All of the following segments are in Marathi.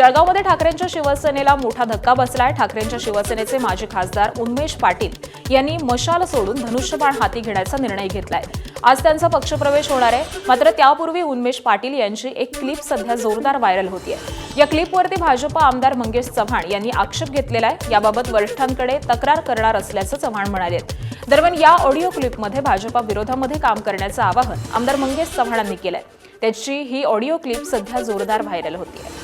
जळगावमध्ये ठाकरेंच्या शिवसेनेला मोठा धक्का बसलाय। ठाकरेंच्या शिवसेनेचे माजी खासदार उन्मेष पाटील यांनी मशाल सोडून धनुष्यबाण हाती घेण्याचा निर्णय घेतलाय। आज त्यांचा पक्षप्रवेश होणार आहे। मात्र त्यापूर्वी उन्मेष पाटील यांची एक क्लिप सध्या जोरदार व्हायरल होतीये। या क्लिपवरती भाजपा आमदार मंगेश चव्हाण यांनी आक्षेप घेतलेला आहे। याबाबत वरिष्ठांकडे तक्रार करणार असल्याचं चव्हाण म्हणाले। दरम्यान या ऑडिओ क्लिपमध्ये भाजपा विरोधामध्ये काम करण्याचं आवाहन आमदार मंगेश चव्हाणांनी केलंय। त्याची ही ऑडिओ क्लिप सध्या जोरदार व्हायरल होतीये।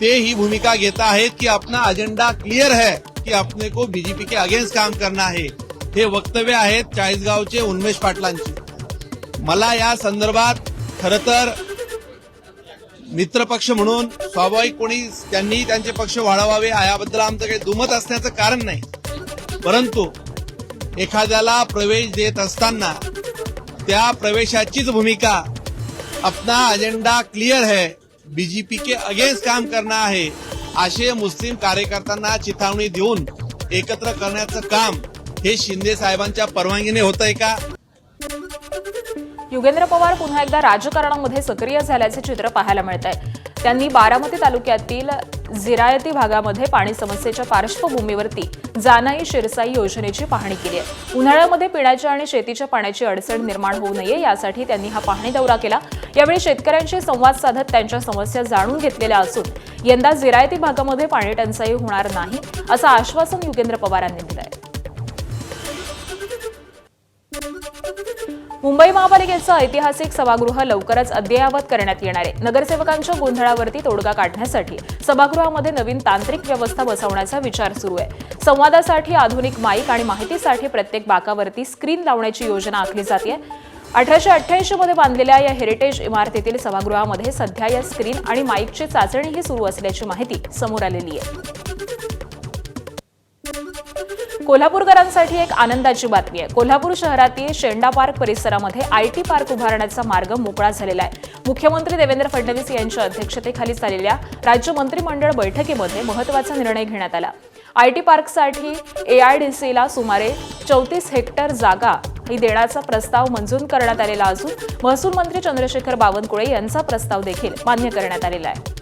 ते ही भूमिका घेता आहेत की अपना एजेंडा क्लियर है कि अपने को बीजेपी के अगेंस्ट काम करना है। हे वक्तव्य आहेत चाळीसगावचे उन्मेष पाटलांची। मला या संदर्भात खरं तर मित्रपक्ष म्हणून स्वाभाविक कोणी त्यांनी त्यांचे पक्ष वाढवावे याबद्दल आमचं काही दुमत असण्याचं कारण नाही, परंतु एखाद्याला प्रवेश देत असताना त्या प्रवेशाचीच भूमिका अपना एजेंडा क्लियर है, बीजेपी के अगेंस्ट काम करना है असे मुस्लिम कार्यकर्त्यांना चिथावणी देऊन एकत्र करण्याचं काम हे शिंदे साहेबांच्या परवानगीने होतंय का? युगेंद्र पवार पुन्हा एकदा राजकारणामध्ये सक्रिय झाल्याचे चित्र पाहायला मिळत आहे। त्यांनी बारामती तालुक्यातील जिरायती भागामध्ये पाणी समस्येच्या पार्श्वभूमीवरती जानाई शिरसाई योजनेची पाहणी केली आहे। उन्हाळ्यामध्ये पिण्याच्या आणि शेतीच्या पाण्याची अडचण निर्माण होऊ नये यासाठी त्यांनी हा पाहणी दौरा केला। यावेळी शेतकऱ्यांशी संवाद साधत त्यांच्या समस्या जाणून घेतलेल्या असून यंदा जिरायती भागामध्ये पाणी टंचाई होणार नाही असं आश्वासन युगेंद्र पवारांनी दिलं आहे। मुंबई महापालिकेचं ऐतिहासिक सभागृह लवकरच अद्ययावत करण्यात येणार आहे। नगरसेवकांच्या गोंधळावरती तोडगा काढण्यासाठी सभागृहामध्ये नवीन तांत्रिक व्यवस्था बसवण्याचा विचार सुरू आहे। संवादासाठी आधुनिक माईक आणि माहितीसाठी प्रत्येक बाकावरती स्क्रीन लावण्याची योजना आखली जाते। 1888 मध्ये बांधलेल्या या हेरिटेज इमारतीतील सभागृहामध्ये सध्या या स्क्रीन आणि माईकची चाचणीही सुरू असल्याची माहिती समोर आलेली आहे। कोल्हापूरकरांसाठी एक आनंदाची बातमी आहे। कोल्हापूर शहरातील शेंडा पार्क परिसरामध्ये आयटी पार्क उभारण्याचा मार्ग मोकळा झालेला आहे। मुख्यमंत्री देवेंद्र फडणवीस यांच्या अध्यक्षतेखाली झालेल्या राज्य मंत्रिमंडळ बैठकीमध्ये महत्त्वाचा निर्णय घेण्यात आला। आयटी पार्कसाठी एआयडीसीला सुमारे 34 हेक्टर जागा ही देण्याचा प्रस्ताव मंजूर करण्यात आलेला असून महसूल मंत्री चंद्रशेखर बावनकुळे यांचा प्रस्ताव देखील मान्य करण्यात आलेला आहे।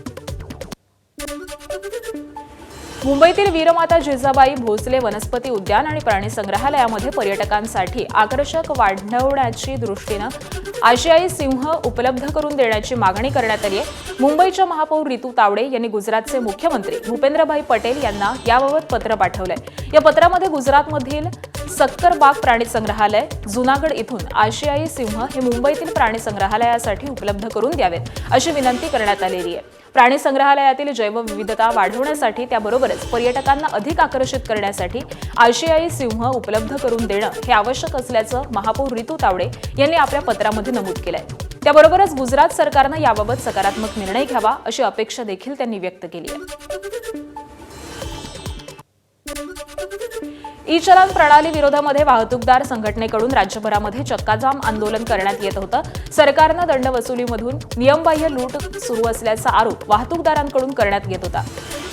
मुंबईतील वीरमाता जिजाबाई भोसले वनस्पती उद्यान आणि प्राणी संग्रहालयामध्ये पर्यटकांसाठी आकर्षक वाढवण्याची दृष्टीनं आशियाई सिंह उपलब्ध करून देण्याची मागणी करण्यात आली आहे। मुंबईच्या महापौर रितू तावडे यांनी गुजरातचे मुख्यमंत्री भूपेंद्रभाई पटेल यांना याबाबत पत्र पाठवलंय। या पत्रामध्ये गुजरातमधील सक्करबाग प्राणी संग्रहालय, जुनागड इथून आशियाई सिंह हे मुंबईतील प्राणी संग्रहालयासाठी उपलब्ध करून द्यावेत अशी विनंती करण्यात आलेली आहे। प्राणी संग्रहालयातील जैवविविधता वाढवण्यासाठी त्याबरोबरच पर्यटकांना अधिक आकर्षित करण्यासाठी आशियाई सिंह उपलब्ध करून देणं हे आवश्यक असल्याचं महापौर रितू तावडे यांनी आपल्या पत्रामध्ये नमूद केलंय। त्याबरोबरच गुजरात सरकारनं याबाबत सकारात्मक निर्णय घ्यावा अशी अपेक्षा देखील त्यांनी व्यक्त केली आहे। ई चलन प्रणाली विरोधामध्ये वाहतूकदार संघटनेकडून राज्यभरामध्ये चक्काजाम आंदोलन करण्यात येत होतं। सरकारनं दंडवसुलीमधून नियमबाह्य लूट सुरू असल्याचा आरोप वाहतूकदारांकडून करण्यात येत होता।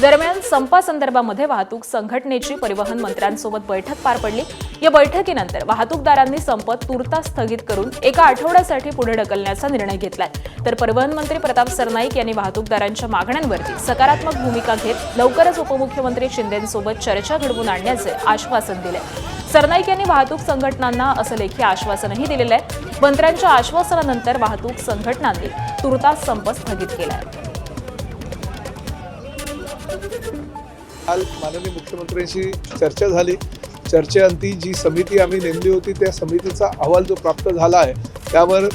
दरम्यान संपासंदर्भामध्ये वाहतूक संघटनेची परिवहन मंत्र्यांसोबत बैठक पार पडली। या बैठकीनंतर वाहतूकदारांनी संप तुर्तास स्थगित करून एका आठवड्यासाठी पुढे ढकलण्याचा निर्णय घेतलाय। तर परिवहन मंत्री प्रताप सरनाईक यांनी वाहतूकदारांच्या मागण्यांवरती सकारात्मक भूमिका घेत लवकरच उपमुख्यमंत्री शिंदेंसोबत चर्चा घडवून आणण्याचे आश्वासन दिले। सरनाईक यांनी वाहतूक संघटनांना असं लेखी आश्वासनही दिलेलं आहे। मंत्र्यांच्या आश्वासनानंतर वाहतूक संघटनांनी तुर्तास संप स्थगित केलाय। काल माननीय मुख्यमंत्र्यांशी चर्चा झाली। चर्चेअंती जी समिती आम्ही नेमली होती त्या समितीचा अहवाल जो प्राप्त झाला आहे त्यावर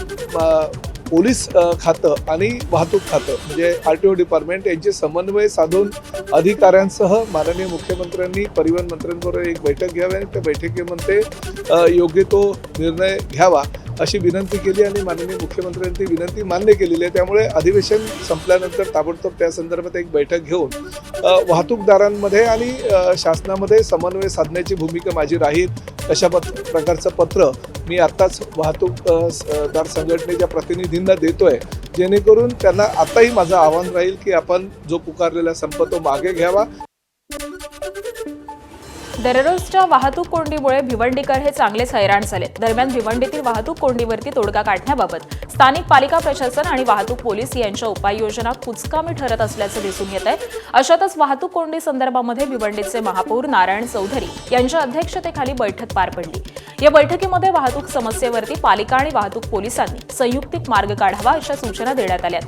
पोलीस खातं आणि वाहतूक खातं म्हणजे आरटीओ डिपार्टमेंट यांचे समन्वय साधून अधिकाऱ्यांसह माननीय मुख्यमंत्र्यांनी परिवहन मंत्र्यांबरोबर एक बैठक घ्यावी आणि त्या बैठकीमध्ये योग्य तो निर्णय घ्यावा अशी विनंती केली आणि माननीय मुख्यमंत्र्यांनी ती विनंती मान्य केलेली आहे। त्यामुळे अधिवेशन संपल्यानंतर ताबडतोब त्या संदर्भात एक बैठक घेऊन वाहतूकदारांमध्ये आणि शासनामध्ये समन्वय साधण्याची भूमिका माझी राहील अशा प्रकारचं पत्र मी आत्ताच वाहतूकदार संघटनेच्या प्रतिनिधींना देतोय, जेणेकरून त्यांना आताही माझं आव्हान राहील की आपण जो पुकारलेला संप तो मागे घ्यावा। दररोजच्या वाहतूक कोंडीमुळे भिवंडीकर हे चांगलेच हैराण झाले. दरम्यान भिवंडीतील वाहतूक कोंडीवरती तोडगा काढण्याबाबत स्थानिक पालिका प्रशासन आणि वाहतूक पोलीस यांच्या उपाययोजना कुचकामी ठरत असल्याचं दिसून येत आहे. अशातच वाहतूक कोंडी संदर्भामध्ये भिवंडीचे महापौर नारायण चौधरी यांच्या अध्यक्षतेखाली बैठक पार पडली. या बैठकीमध्ये वाहतूक समस्येवरती पालिका आणि वाहतूक पोलिसांनी संयुक्तिक मार्ग काढावा अशा सूचना देण्यात आल्या.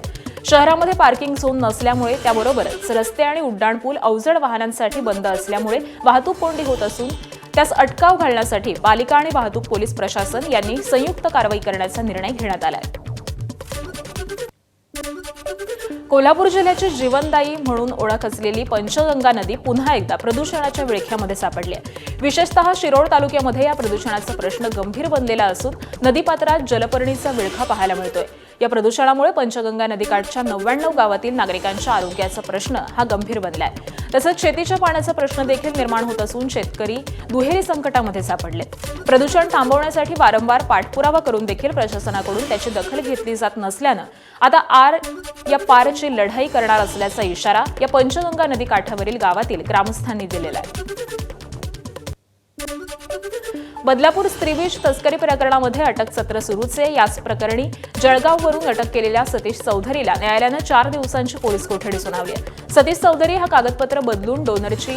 शहरामध्ये पार्किंग झोन नसल्यामुळे त्याबरोबरच रस्ते आणि उड्डाणपूल अवजड वाहनांसाठी बंद असल्यामुळे वाहतूक कोंडी होत असून त्यास अटकाव घालण्यासाठी पालिका आणि वाहतूक पोलीस प्रशासन यांनी संयुक्त कारवाई करण्याचा निर्णय घेण्यात आला आहे. कोल्हापूर जिल्ह्याची जीवनदायी म्हणून ओळख असलेली पंचगंगा नदी पुन्हा एकदा प्रदूषणाच्या विळख्यामध्ये सापडली आहे. विशेषतः शिरोळ तालुक्यामध्ये या प्रदूषणाचा प्रश्न गंभीर बनलेला असून नदीपात्रात जलपर्णीचा विळखा पाहायला मिळतोय. या प्रदूषणामुळे पंचगंगा नदीकाठच्या 99 गावातील नागरिकांच्या आरोग्याचा प्रश्न हा गंभीर बनलाय. तसंच शेतीच्या पाण्याचा प्रश्न देखील निर्माण होत असून शेतकरी दुहेरी संकटामध्ये सापडलेत. प्रदूषण थांबवण्यासाठी वारंवार पाठपुरावा करून देखील प्रशासनाकडून त्याची दखल घेतली जात नसल्यानं आता या पारची लढाई करणार असल्याचा इशारा या पंचगंगा नदी काठावरील गावातील ग्रामस्थांनी दिलेला आहे. बदलापूर स्त्रीविष तस्करी प्रकरणामध्ये अटक सत्र सुरूच आहे. याच प्रकरणी जळगाववरून अटक केलेल्या सतीश चौधरीला न्यायालयानं 4 दिवसांची पोलीस कोठडी सुनावली आहे. सतीश चौधरी हा कागदपत्र बदलून डोनरची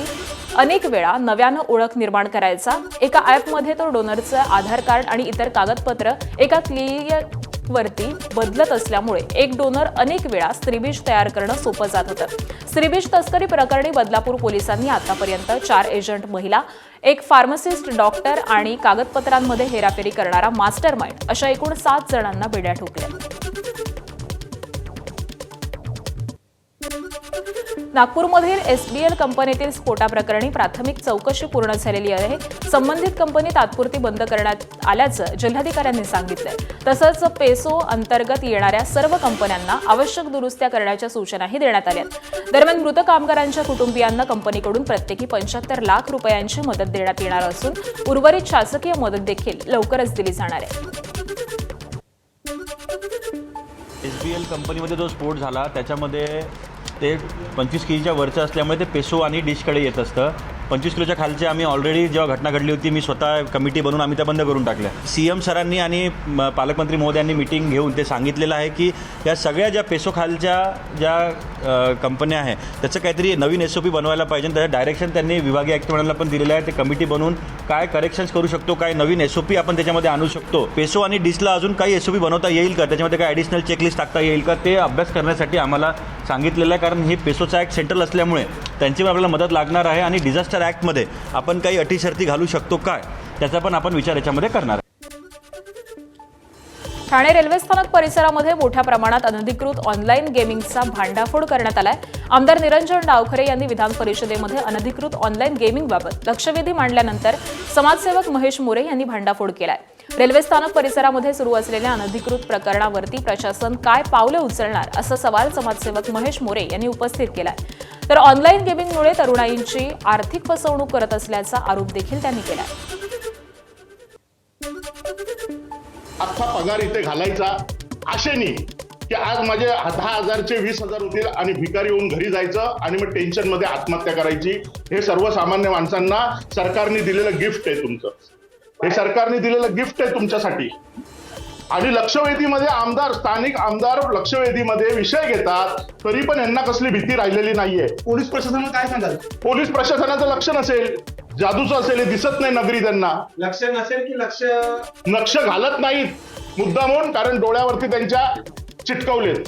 अनेक वेळा नव्यानं ओळख निर्माण करायचा. एका ॲपमध्ये तो डोनरचं आधार कार्ड आणि इतर कागदपत्र एका क्लिकवरती बदलत असल्यामुळे एक डोनर अनेक वेळा स्त्रीबीज तयार करणं सोपं जात होतं. स्त्रीबीज तस्करी प्रकरणी बदलापूर पोलिसांनी आतापर्यंत 4 एजंट महिला, एक फार्मासिस्ट, डॉक्टर आणि कागदपत्रांमध्ये हेराफेरी करणारा मास्टर माइंड अशा एकूण 7 जणांना बेड्या ठोकल्या. नागपूरमधील एसबीएल कंपनीतील स्फोटाप्रकरणी प्राथमिक चौकशी पूर्ण झालेली आहे. संबंधित कंपनी तात्पुरती बंद करण्यात आल्याचं जिल्हाधिकाऱ्यांनी सांगितलंय. तसंच पेसो अंतर्गत येणाऱ्या सर्व कंपन्यांना आवश्यक दुरुस्त्या करण्याच्या सूचनाही देण्यात आल्या. दरम्यान मृत कामगारांच्या कुटुंबियांना कंपनीकडून प्रत्येकी 75 लाख रुपयांची मदत देण्यात येणार असून उर्वरित शासकीय मदत देखील लवकरच दिली जाणार आहे. एसबीएल कंपनीमध्ये जो स्फोट झाला त्याच्यामध्ये ते 25 किलोच्या वरचं असल्यामुळे ते पेसो आणि डिशकडे येत असतं. 25 किलोच्या खालचे आम्ही ऑलरेडी जेव्हा घटना घडली होती मी स्वतः कमिटी बनवून आम्ही त्या बंद करून टाकल्या. CM सरांनी आणि पालकमंत्री महोदयांनी मिटिंग घेऊन ते सांगितलेलं आहे की या सगळ्या ज्या पेसो खालच्या ज्या कंपन्या आहेत त्याचं काहीतरी नवीन SOP बनवायला पाहिजे. त्याचं डायरेक्शन त्यांनी विभागीय आयुक्त मंडळाला पण दिलेलं आहे. ते कमिटी बनवून काय करेक्शन्स करू शकतो, काय नवीन SOP आपण त्याच्यामध्ये आणू शकतो. पेसो आणि डिशला अजून काही SOP बनवता येईल का, त्याच्यामध्ये काय ॲडिशनल चेकलिस्ट टाकता येईल का, ते अभ्यास करण्यासाठी आम्हाला सांगितलेलं आहे. कारण हे पेसोचा ॲक्ट सेंट्रल असल्यामुळे त्यांची आपल्याला मदत लागणार आहे आणि डिझास्टर ॲक्टमध्ये आपण काही अटी शर्ती घालू शकतो काय, त्याचा पण आपण विचार याच्यामध्ये करणार आहे. ठाणे रेल्वे स्थानक परिसरामध्ये मोठ्या प्रमाणात अनधिकृत ऑनलाईन गेमिंगचा भांडाफोड करण्यात आलाय. आमदार निरंजन डावखरे यांनी विधान परिषदेमध्ये अनधिकृत ऑनलाईन गेमिंगबाबत लक्षवेधी मांडल्यानंतर समाजसेवक महेश मोरे यांनी भांडाफोड केलाय. रेल्वे स्थानक परिसरामध्ये सुरू असलेल्या अनधिकृत प्रकरणावरती प्रशासन काय पावले उचलणार असा सवाल समाजसेवक महेश मोरे यांनी उपस्थित केलाय. तर ऑनलाईन गेमिंगमुळे तरुणाईंची आर्थिक फसवणूक करत असल्याचा आरोप देखील त्यांनी केलाय. अख्खा पगार इथे घालायचा आशेने की आज माझे 10,000चे 20,000 होतील आणि भिकारी होऊन घरी जायचं आणि मग टेन्शनमध्ये आत्महत्या करायची. हे सर्वसामान्य माणसांना सरकारने दिलेलं गिफ्ट आहे तुमचं. हे सरकारने दिलेलं गिफ्ट आहे तुमच्यासाठी. आणि लक्षवेधीमध्ये आमदार, स्थानिक आमदार लक्षवेधीमध्ये विषय घेतात तरी पण यांना कसली भीती राहिलेली नाहीये. पोलीस प्रशासनाला काय सांगाल? पोलीस प्रशासनाचं लक्ष नसेल, जादूचं असेल, हे दिसत नाही नगरी त्यांना. लक्ष नसेल की लक्ष घालत नाहीत मुद्दामून, कारण डोळ्यावरती त्यांच्या चिटकवलेत.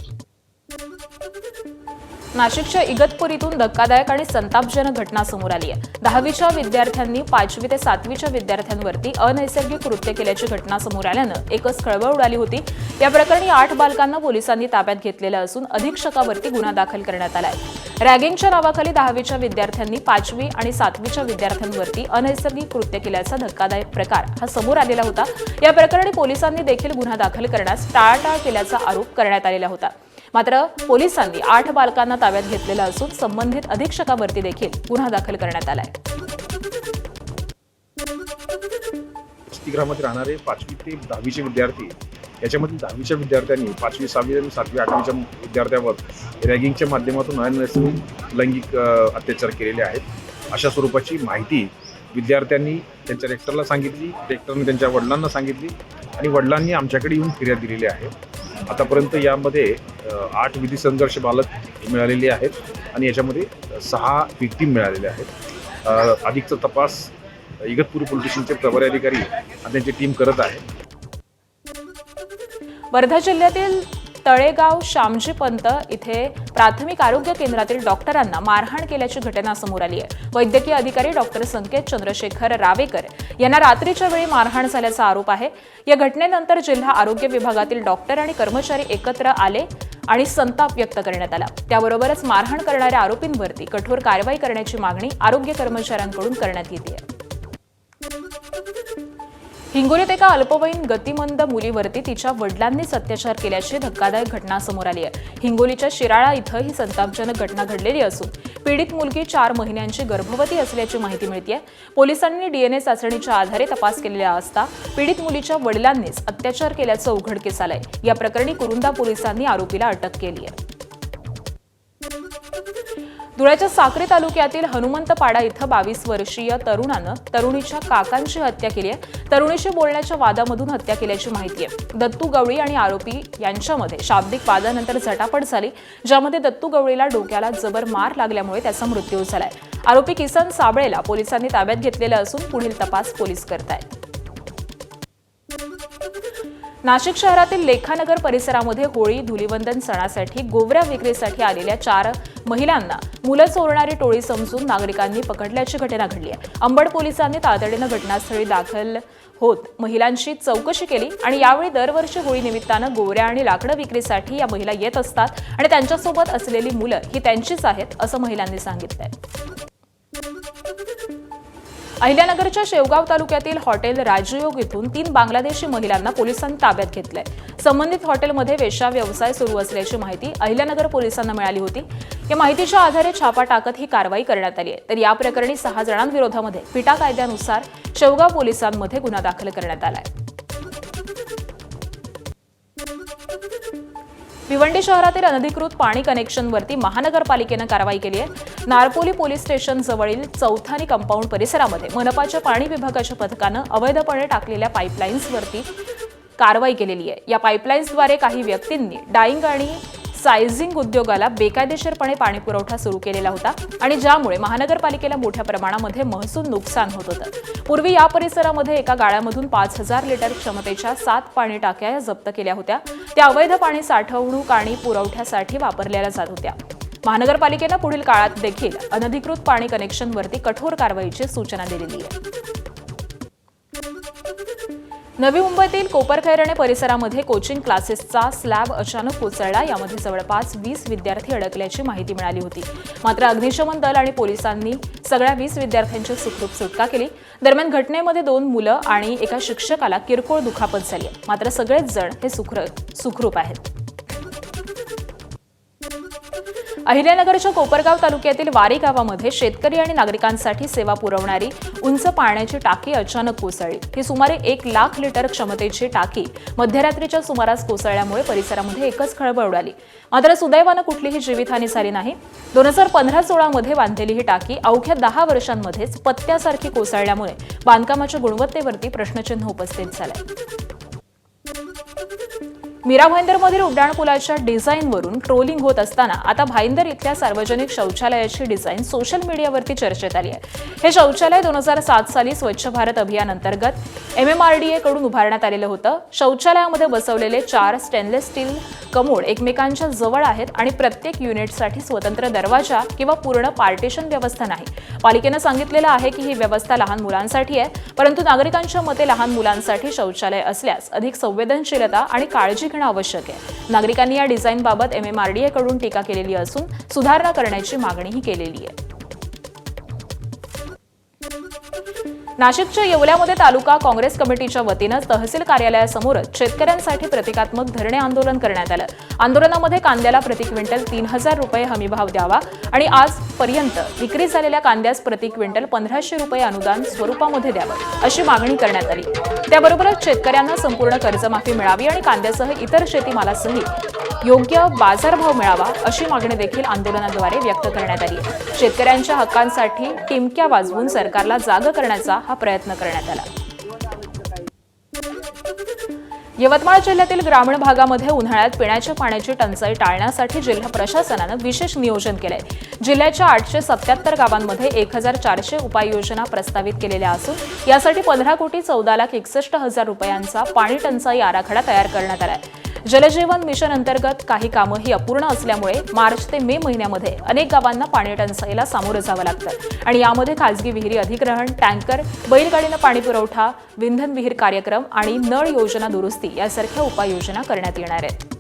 नाशिकच्या इगतपुरीतून धक्कादायक आणि संतापजनक घटना समोर आली आहे. 10वीच्या विद्यार्थ्यांनी 5वी ते 7वीच्या विद्यार्थ्यांवरती अनैसर्गिक कृत्य केल्याची घटना समोर आल्यानं एकच खळबळ उडाली होती. या प्रकरणी 8 बालकांना पोलिसांनी ताब्यात घेतलेलं असून अधीक्षकावरती गुन्हा दाखल करण्यात आला आहे. रॅगिंगच्या नावाखाली 10वीच्या विद्यार्थ्यांनी 5वी आणि 7वीच्या विद्यार्थ्यांवरती अनैसर्गिक कृत्य केल्याचा धक्कादायक प्रकार हा समोर आलेला होता. या प्रकरणी पोलिसांनी देखील गुन्हा दाखल करण्यास टाळाटाळ केल्याचा आरोप करण्यात आलेला होता. मात्र पोलिसांनी 8 बालकांना ताब्यात घेतलेलं असून संबंधित अधीक्षकावरती देखील गुन्हा दाखल करण्यात आलाय. वसतिगृहामध्ये राहणारे 5वी ते 10वीचे विद्यार्थी, याच्यामधील 10वीच्या विद्यार्थ्यांनी 5वी, 6वी आणि 7वी, 8वीच्या विद्यार्थ्यांवर रॅगिंगच्या माध्यमातून अनैसर्गिक लैंगिक अत्याचार केलेले आहेत. अशा स्वरूपाची माहिती विद्यार्थ्यांनी त्यांच्या रेक्टरला सांगितली, रेक्टरने त्यांच्या वडिलांना सांगितली आणि वडिलांनी आमच्याकडे येऊन फिर्याद दिलेली आहे. आतापर्यंत यामध्ये 8 विधी संघर्ष बालक मिळालेले आहेत आणि याच्यामध्ये 6 विक्टीम मिळालेले आहेत. अधिकचा तपास इगतपुरी पोलीस स्टेशनचे प्रभारी अधिकारी आणि त्यांची टीम करत आहे. वर्धा जिल्ह्यातील तळेगाव श्यामजी पंत इथे प्राथमिक आरोग्य केंद्रातील डॉक्टरांना मारहाण केल्याची घटना समोर आली आहे. वैद्यकीय अधिकारी डॉक्टर संकेत चंद्रशेखर रावेकर यांना रात्रीच्या वेळी मारहाण झाल्याचा आरोप आहे. या घटनेनंतर जिल्हा आरोग्य विभागातील डॉक्टर आणि कर्मचारी एकत्र आले आणि संताप व्यक्त करण्यात आला. त्याबरोबरच मारहाण करणाऱ्या आरोपींवरती कठोर कारवाई करण्याची मागणी आरोग्य कर्मचाऱ्यांकडून करण्यात येते. हिंगोलीत एका अल्पवयीन गतिमंद मुलीवरती तिच्या वडिलांनीच अत्याचार केल्याची धक्कादायक घटना समोर आली आहे. हिंगोलीच्या शिराळा इथं ही संतापजनक घटना घडलेली असून पीडित मुलगी 4 महिन्यांची गर्भवती असल्याची माहिती मिळते. पोलिसांनी DNA चाचणीच्या आधारे तपास केलेला असता पीडित मुलीच्या वडिलांनीच अत्याचार केल्याचं उघडकीस आलंय. या प्रकरणी कुरुंदा पोलिसांनी आरोपीला अटक केली आहे. धुळ्याच्या साक्री तालुक्यातील हनुमंतपाडा इथं 22 वर्षीय तरुणानं तरुणीच्या काकांची हत्या केली आहे. तरुणीशी बोलण्याच्या वादामधून हत्या केल्याची माहिती आहे. दत्तू गवळी आणि आरोपी यांच्यामध्ये शाब्दिक वादानंतर झटापट झाली, ज्यामध्ये दत्तू गवळीला डोक्याला जबर मार लागल्यामुळे त्याचा मृत्यू झालाय. आरोपी किसन साबळेला पोलिसांनी ताब्यात घेतलेला असून पुढील तपास पोलीस करतायत. नाशिक शहरातील लेखानगर परिसरामध्ये होळी धुलीवंदन सणासाठी गोवऱ्या विक्रीसाठी आलेल्या 4 महिलांना मुलं चोरणारी टोळी समजून नागरिकांनी पकडल्याची घटना घडली आहे. अंबड पोलिसांनी तातडीनं घटनास्थळी दाखल होत महिलांची चौकशी केली आणि यावेळी दरवर्षी होळी निमित्तानं गोवऱ्या आणि लाकडं विक्रीसाठी या महिला येत असतात आणि त्यांच्यासोबत असलेली मुलं ही त्यांचीच आहेत असं महिलांनी सांगितलंय. अहिल्यानगरच्या शेवगाव तालुक्यातील हॉटेल राजयोग इथून 3 बांगलादेशी महिलांना पोलिसांनी ताब्यात घेतलंय. संबंधित हॉटेलमध्ये वेश्या व्यवसाय सुरू असल्याची माहिती अहिल्यानगर पोलिसांना मिळाली होती. या माहितीच्या आधारे छापा टाकत ही कारवाई करण्यात आली आहे. तर या प्रकरणी 6 जणांविरोधामध्ये पिटा कायद्यानुसार शेवगाव पोलिसांमध्ये गुन्हा दाखल करण्यात आलाय. भिवंडी शहरातील अनधिकृत पाणी कनेक्शनवरती महानगरपालिकेनं कारवाई केली आहे. नारपोली पोलीस स्टेशन जवळील चौथानी कंपाऊंड परिसरामध्ये मनपाच्या पाणी विभागाच्या पथकानं अवैधपणे टाकलेल्या पाईपलाईन्सवरती कारवाई केलेली आहे. या पाईपलाईन्सद्वारे काही व्यक्तींनी डाईंग आणि सायझिंग उद्योगाला बेकायदेशीरपणे पाणी पुरवठा सुरू केलेला होता आणि ज्यामुळे महानगरपालिकेला मोठ्या प्रमाणामध्ये महसूल नुकसान होत होतं. पूर्वी या परिसरामध्ये एका गाळ्यामधून 5000 लिटर क्षमतेच्या 7 पाणी टाक्या जप्त केल्या होत्या. त्या अवैध पाणी साठवणूक आणि पुरवठ्यासाठी वापरल्या जात होत्या. महानगरपालिकेनं पुढील काळात देखील अनधिकृत पाणी कनेक्शनवरती कठोर कारवाईची सूचना दिलेली आहे. नवी मुंबईतील कोपरखैरणे परिसरामध्ये कोचिंग क्लासेसचा स्लॅब अचानक कोसळला. यामध्ये जवळपास 20 विद्यार्थी अडकल्याची माहिती मिळाली होती. मात्र अग्निशमन दल आणि पोलिसांनी सगळ्या 20 विद्यार्थ्यांची सुखरूप सुटका केली. दरम्यान घटनेमध्ये 2 मुलं आणि एका शिक्षकाला किरकोळ दुखापत झाली. मात्र सगळेच जण हे सुखरूप आहेत. अहिल्यानगरच्या कोपरगाव तालुक्यातील वारी गावामध्ये शेतकरी आणि नागरिकांसाठी सेवा पुरवणारी उंच पाण्याची टाकी अचानक कोसळली. ही सुमारे 1 लाख लिटर क्षमतेची टाकी मध्यरात्रीच्या सुमारास कोसळल्यामुळे परिसरामध्ये एकच खळबळ उडाली. मात्र सुदैवानं कुठलीही जीवितहानी झाली नाही. 2015-16 मध्ये बांधलेली ही टाकी अवघ्या 10 वर्षांमध्येच पत्त्यासारखी कोसळल्यामुळे बांधकामाच्या गुणवत्तेवरती प्रश्नचिन्ह उपस्थित झालंय. मीरा भाईंदरमधील उड्डाणपुलाच्या डिझाईनवरून ट्रोलिंग होत असताना आता भाईंदर इथल्या सार्वजनिक शौचालयाची डिझाईन सोशल मीडियावरती चर्चेत आली आहे. हे शौचालय 2007 साली स्वच्छ भारत अभियान अंतर्गत MMRDA कडून उभारण्यात आलेलं होतं. शौचालयामध्ये बसवलेले 4 स्टेनलेस स्टील कमोड एकमेकांच्या जवळ आहेत आणि प्रत्येक युनिटसाठी स्वतंत्र दरवाजा किंवा पूर्ण पार्टिशन व्यवस्था नाही. पालिकेनं सांगितलेलं आहे की ही व्यवस्था लहान मुलांसाठी आहे, परंतु नागरिकांच्या मते लहान मुलांसाठी शौचालय असल्यास अधिक संवेदनशीलता आणि काळजी घेणं आवश्यक आहे. नागरिकांनी या डिझाईनबाबत MMRDA कडून टीका केलेली असून सुधारणा करण्याची मागणीही केलेली आहे. नाशिकच्या येवल्यामध्ये तालुका काँग्रेस कमिटीच्या वतीनं तहसील कार्यालयासमोरच शेतकऱ्यांसाठी प्रतिकात्मक धरणे आंदोलन करण्यात आलं. आंदोलनामध्ये कांद्याला प्रति क्विंटल 3000 रुपये हमीभाव द्यावा आणि आजपर्यंत विक्री झालेल्या कांद्यास प्रति क्विंटल 1500 रुपये अनुदान स्वरूपामध्ये द्यावं अशी मागणी करण्यात आली. त्याबरोबरच शेतकऱ्यांना संपूर्ण कर्जमाफी मिळावी आणि कांद्यासह इतर शेतीमालासही योग्य बाजारभाव मिळावा अशी मागणी देखील आंदोलनाद्वारे व्यक्त करण्यात आली आहे. शेतकऱ्यांच्या हक्कांसाठी टिमक्या वाजवून सरकारला जाग करण्याचा हा प्रयत्न करण्यात आला. यवतमाळ जिल्ह्यातील ग्रामीण भागामध्ये उन्हाळ्यात पिण्याच्या पाण्याची टंचाई टाळण्यासाठी जिल्हा प्रशासनानं विशेष नियोजन केलंय. जिल्ह्याच्या 877 गावांमध्ये 1400 उपाययोजना प्रस्तावित केलेल्या असून यासाठी 15,14,61,00,000 रुपयांचा पाणी टंचाई आराखडा तयार करण्यात आलाय. जलजीवन मिशन अंतर्गत काही कामं ही अपूर्ण असल्यामुळे मार्च ते मे महिन्यामध्ये अनेक गावांना पाणी टंचाईला सामोरं जावं लागतं आणि यामध्ये खासगी विहिरी अधिग्रहण, टँकर, बैलगाडीनं पाणी पुरवठा, विंधन विहीर कार्यक्रम आणि नळ योजना दुरुस्ती यासारख्या उपाययोजना करण्यात येणार आहेत.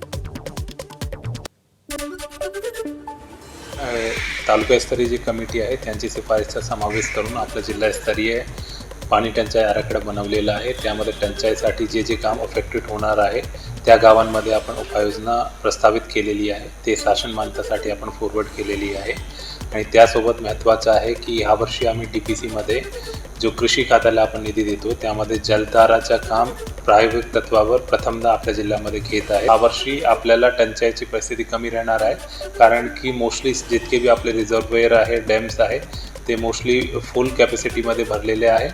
तालुकास्तरीय जी कमिटी आहे त्यांची शिफारशीचा समावेश करून आपलं जिल्हास्तरीय पाणी टंचाई आराखडा बनवलेला आहे. त्यामध्ये टंचाईसाठी जे जे काम अफेक्टेड होणार आहे त्या गावांमध्ये आपण उपाययोजना प्रस्तावित केलेली आहे. ते शासन मान्यतेसाठी आपण फॉरवर्ड केलेली आहे. आणि त्यासोबत महत्त्वाचं आहे की ह्यावर्षी आम्ही DPCमध्ये जो कृषी खात्याला आपण निधी देतो त्यामध्ये जलधाराचं काम प्रायोगिक तत्वावर प्रथमदा आपल्या जिल्ह्यामध्ये घेत आहे. यावर्षी आपल्याला टंचाईची परिस्थिती कमी राहणार आहे, कारण की मोस्टली जितके बी आपले रिझर्ववेअर आहे, डॅम्स आहे, ते मोस्टली फुल कॅपॅसिटीमध्ये भरलेले आहे.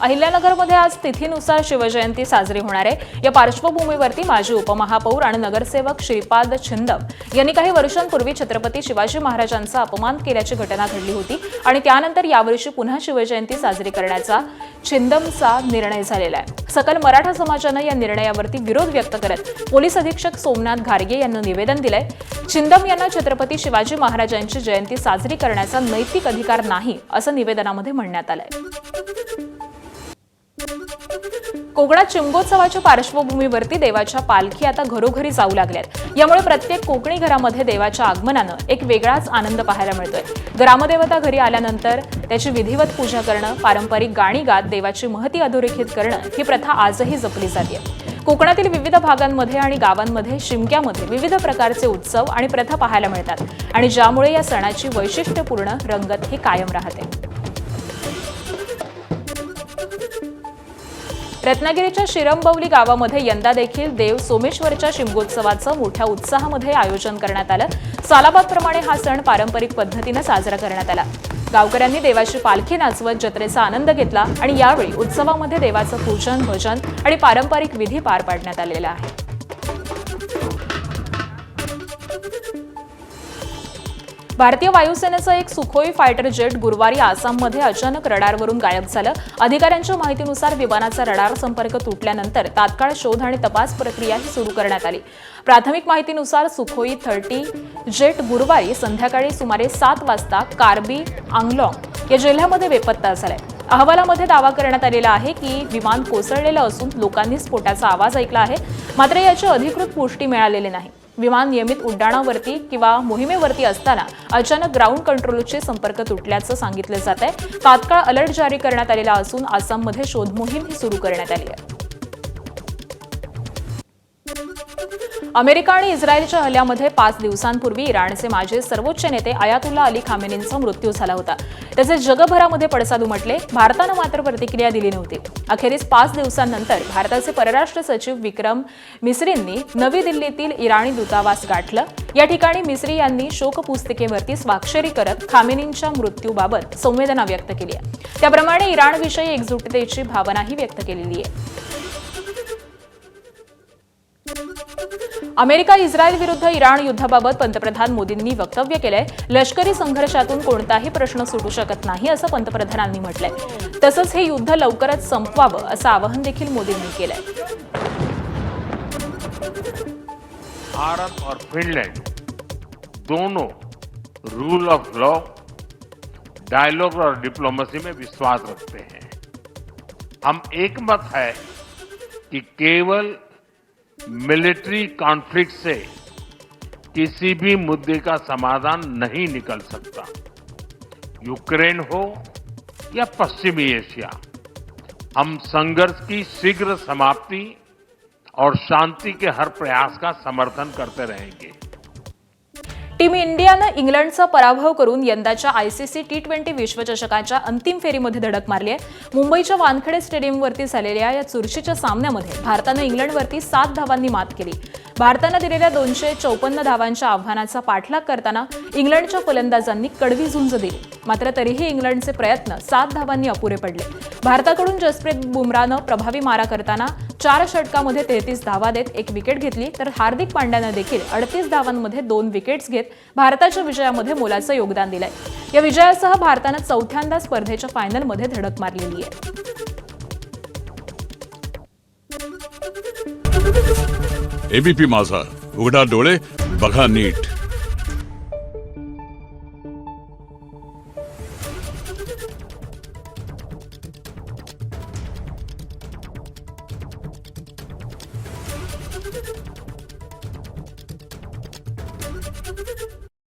अहिल्यानगरमध्ये आज तिथीनुसार शिवजयंती साजरी होणार आहे. या पार्श्वभूमीवरती माजी उपमहापौर आणि नगरसेवक श्रीपाद छिंदम यांनी काही वर्षांपूर्वी छत्रपती शिवाजी महाराजांचा अपमान केल्याची घटना घडली होती आणि त्यानंतर यावर्षी पुन्हा शिवजयंती साजरी करण्याचा छिंदमचा निर्णय झालेला आहे. सकल मराठा समाजानं या निर्णयावरती विरोध व्यक्त करत पोलीस अधीक्षक सोमनाथ घारगे यांना निवेदन दिलंय. छिंदम यांना छत्रपती शिवाजी महाराजांची जयंती साजरी करण्याचा नैतिक अधिकार नाही असं निवेदनामध्ये म्हणण्यात आलंय. कोकणात शिमगोत्सवाच्या पार्श्वभूमीवरती देवाच्या पालखी आता घरोघरी जाऊ लागल्यात. यामुळे प्रत्येक कोकणी घरामध्ये देवाच्या आगमनानं एक वेगळाच आनंद पाहायला मिळतोय. ग्रामदेवता घरी आल्यानंतर त्याची विधिवत पूजा करणं, पारंपरिक गाणी गात देवाची महती अधोरेखित करणं ही प्रथा आजही जपली जाते. कोकणातील विविध भागांमध्ये आणि गावांमध्ये शिमग्यामध्ये विविध प्रकारचे उत्सव आणि प्रथा पाहायला मिळतात आणि ज्यामुळे या सणाची वैशिष्ट्यपूर्ण रंगत ही कायम राहते. रत्नागिरीच्या शिरंबवली गावामध्ये यंदा देखील देव सोमेश्वरच्या शिमगोत्सवाचं मोठ्या उत्साहामध्ये आयोजन करण्यात आलं. सालाबादप्रमाणे हा सण पारंपरिक पद्धतीनं साजरा करण्यात आला. गावकऱ्यांनी देवाची पालखी नाचवत जत्रेचा आनंद घेतला आणि यावेळी उत्सवामध्ये देवाचं पूजन, भजन आणि पारंपरिक विधी पार पाडण्यात आलेला आहे. भारतीय वायुसेनेचं एक सुखोई फायटर जेट गुरुवारी आसाममध्ये अचानक रडारवरून गायब झालं. अधिकाऱ्यांच्या माहितीनुसार विमानाचा रडार संपर्क तुटल्यानंतर तात्काळ शोध आणि तपास प्रक्रियाही सुरू करण्यात आली. प्राथमिक माहितीनुसार सुखोई 30 जेट गुरुवारी संध्याकाळी सुमारे 7 वाजता कार्बी आंगलाँग या जिल्ह्यामध्ये बेपत्ता झालाय. अहवालामध्ये दावा करण्यात आलेला आहे की विमान कोसळलेलं असून लोकांनी स्फोटाचा आवाज ऐकला आहे, मात्र याची अधिकृत पुष्टी मिळालेली नाही. विमान नियमित उड्डाणावरती किंवा मोहिमेवरती असताना अचानक ग्राउंड कंट्रोलचे संपर्क तुटल्याचं सांगितलं जात आहे. तात्काळ अलर्ट जारी करण्यात आलेला असून आसाममध्ये शोध मोहीम ही सुरू करण्यात आली आहे. अमेरिका आणि इस्रायलच्या हल्ल्यामध्ये 5 दिवसांपूर्वी इराणचे माजी सर्वोच्च नेते अयातुल्ला अली खामेनींचा मृत्यू झाला होता. त्याचे जगभरामध्ये पडसाद उमटले. भारतानं मात्र प्रतिक्रिया दिली नव्हती. अखेरीस 5 दिवसांनंतर भारताचे परराष्ट्र सचिव विक्रम मिस्रींनी नवी दिल्लीतील इराणी दूतावास गाठलं. या ठिकाणी मिस्री यांनी शोकपुस्तिकेवरती स्वाक्षरी करत खामेनींच्या मृत्यूबाबत संवेदना व्यक्त केली आहे. त्याप्रमाणे इराणविषयी एकजुटतेची भावनाही व्यक्त केलेली आहे. अमेरिका इस्रायल विरुद्ध इराण युद्धाबाबत पंतप्रधान मोदींनी वक्तव्य केलंय. लष्करी संघर्षातून कोणताही प्रश्न सुटू शकत नाही असं पंतप्रधानांनी म्हटलंय. तसंच हे युद्ध लवकरच संपवावं असं आवाहन देखील मोदींनी केलंय. भारत और फिनलैंड दोनों रूल ऑफ लॉ, डायलॉग और डिप्लोमेसी में विश्वास रखते हैं. हम एकमत है कि केवल मिलिट्री कॉन्फ्लिक्ट से किसी भी मुद्दे का समाधान नहीं निकल सकता. यूक्रेन हो या पश्चिमी एशिया, हम संघर्ष की शीघ्र समाप्ति और शांति के हर प्रयास का समर्थन करते रहेंगे. टीम इंडियानं इंग्लंडचा पराभव करून यंदाच्या आयसीसी T20 विश्वचषकाच्या अंतिम फेरीमध्ये धडक मारली आहे. मुंबईच्या वानखेडे स्टेडियमवरती झालेल्या या चुरशीच्या सामन्यामध्ये भारतानं इंग्लंडवरती 7 धावांनी मात केली. भारतानं दिलेल्या 254 धावांच्या आव्हानाचा पाठलाग करताना इंग्लंडच्या फलंदाजांनी कडवी झुंज दिली. मात्र तरीही इंग्लंडचे प्रयत्न 7 धावांनी अपुरे पडले. भारताकडून जसप्रीत बुमराहनं प्रभावी मारा करताना 4 षटकामध्ये 33 धावा देत 1 विकेट घेतली, तर हार्दिक पांड्यानं देखील 38 धावांमध्ये 2 विकेट्स घेत भारताच्या विजयामध्ये मोलाचं योगदान दिलंय. या विजयासह भारतानं चौथ्यांदा स्पर्धेच्या फायनलमध्ये धडक मारलेली आहे. एबीपी माझा, उघडा डोळे बघा नीट.